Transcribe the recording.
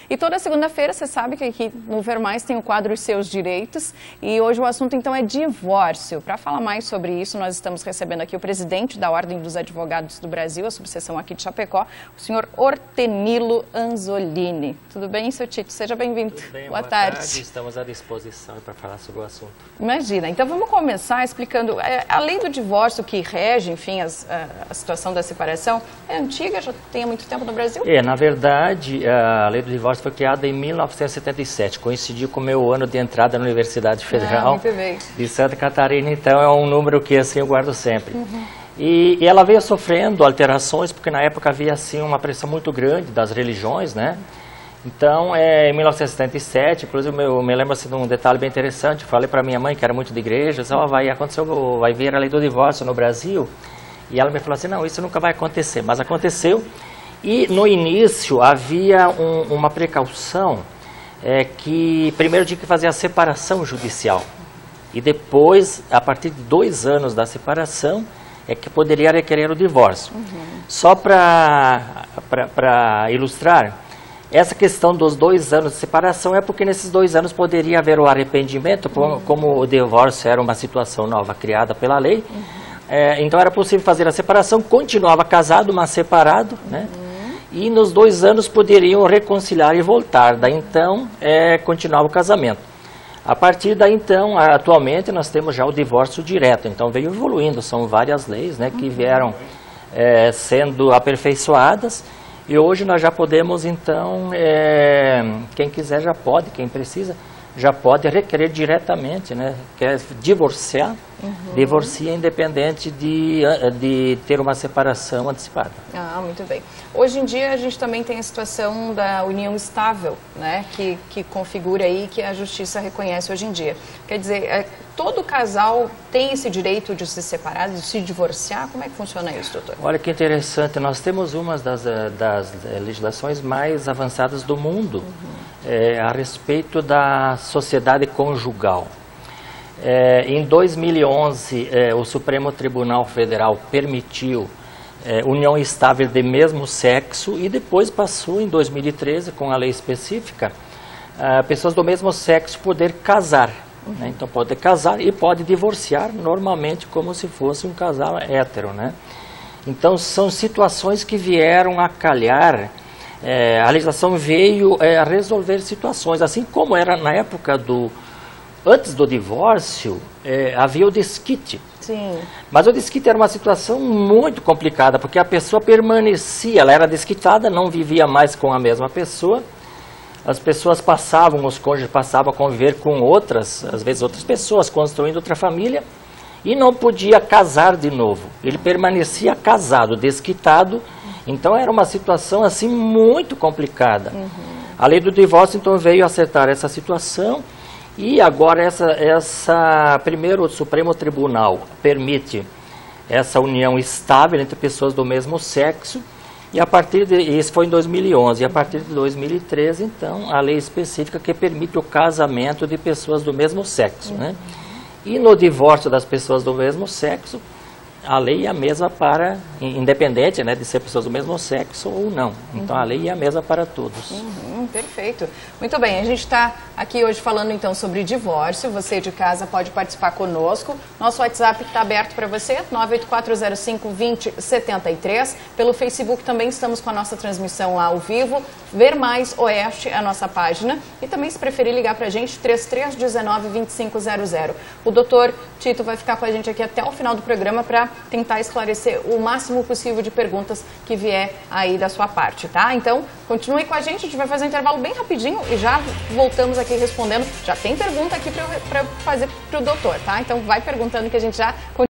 E toda segunda-feira, você sabe que aqui no Ver Mais tem o quadro Os Seus Direitos. E hoje o assunto, então, é divórcio. Para falar mais sobre isso, nós estamos recebendo aqui o presidente da Ordem dos Advogados do Brasil, a subseção aqui de Chapecó, o senhor Ortenilo Anzolini. Tudo bem, seu Tito? Seja bem-vindo. Boa tarde. Estamos à disposição para falar sobre o assunto. Imagina. Então, vamos começar explicando. A lei do divórcio que rege, enfim, a situação da separação, é antiga, já tem há muito tempo no Brasil? Na verdade, a lei do divórcio foi criada em 1977, coincidiu com o meu ano de entrada na Universidade Federal de Santa Catarina, então é um número que assim eu guardo sempre. E ela veio sofrendo alterações, porque na época havia assim uma pressão muito grande das religiões, né? Então, em 1977, inclusive eu me lembro assim, de um detalhe bem interessante, falei para minha mãe, que era muito de igreja, vai vir a lei do divórcio no Brasil, e ela me falou assim, não, isso nunca vai acontecer, mas aconteceu. E no início havia uma precaução, que primeiro tinha que fazer a separação judicial. E depois, a partir de 2 anos da separação, é que poderia requerer o divórcio. Só para ilustrar, essa questão dos 2 anos de separação é porque nesses 2 anos poderia haver o arrependimento, como o divórcio era uma situação nova criada pela lei. Então era possível fazer a separação, continuava casado, mas separado, né? E nos 2 anos poderiam reconciliar e voltar. Daí então, continuava o casamento. A partir daí então, atualmente nós temos já o divórcio direto. Então veio evoluindo, são várias leis, né, que vieram sendo aperfeiçoadas. E hoje nós já podemos então, quem quiser já pode, quem precisa, já pode requerer diretamente, né, quer divorciar, divorcia independente de ter uma separação antecipada. Ah, muito bem. Hoje em dia a gente também tem a situação da união estável, né, que configura aí, que a justiça reconhece hoje em dia. Quer dizer, todo casal tem esse direito de se separar, de se divorciar? Como é que funciona isso, doutor? Olha que interessante, nós temos uma das legislações mais avançadas do mundo a respeito da sociedade conjugal. Em 2011, o Supremo Tribunal Federal permitiu união estável de mesmo sexo e depois passou em 2013, com a lei específica, pessoas do mesmo sexo poder casar. Né? Então pode casar e pode divorciar normalmente como se fosse um casal hétero. Né? Então são situações que vieram a calhar, a legislação veio a resolver situações, assim como era na época antes do divórcio, havia o desquite. Sim. Mas o desquite era uma situação muito complicada, porque a pessoa permanecia, ela era desquitada, não vivia mais com a mesma pessoa. As pessoas os cônjuges passavam a conviver com outras, às vezes outras pessoas, construindo outra família, e não podia casar de novo. Ele permanecia casado, desquitado, então era uma situação assim muito complicada. A lei do divórcio então veio acertar essa situação. E agora primeiro o Supremo Tribunal permite essa união estável entre pessoas do mesmo sexo, e isso foi em 2011, e a partir de 2013, então, a lei específica que permite o casamento de pessoas do mesmo sexo, né? E no divórcio das pessoas do mesmo sexo, a lei é a mesma independente, né, de ser pessoas do mesmo sexo ou não. Então a lei é a mesma para todos. Perfeito. Muito bem, a gente está aqui hoje falando então sobre divórcio. Você de casa pode participar conosco. Nosso WhatsApp está aberto para você, 984052073. Pelo Facebook também estamos com a nossa transmissão lá ao vivo. Ver Mais Oeste é a nossa página. E também, se preferir ligar para a gente, 3319-2500. O doutor Tito vai ficar com a gente aqui até o final do programa para tentar esclarecer o máximo possível de perguntas que vier aí da sua parte, tá? Então, continue com a gente vai fazer um intervalo bem rapidinho e já voltamos aqui respondendo. Já tem pergunta aqui para fazer para o doutor, tá? Então, vai perguntando que a gente já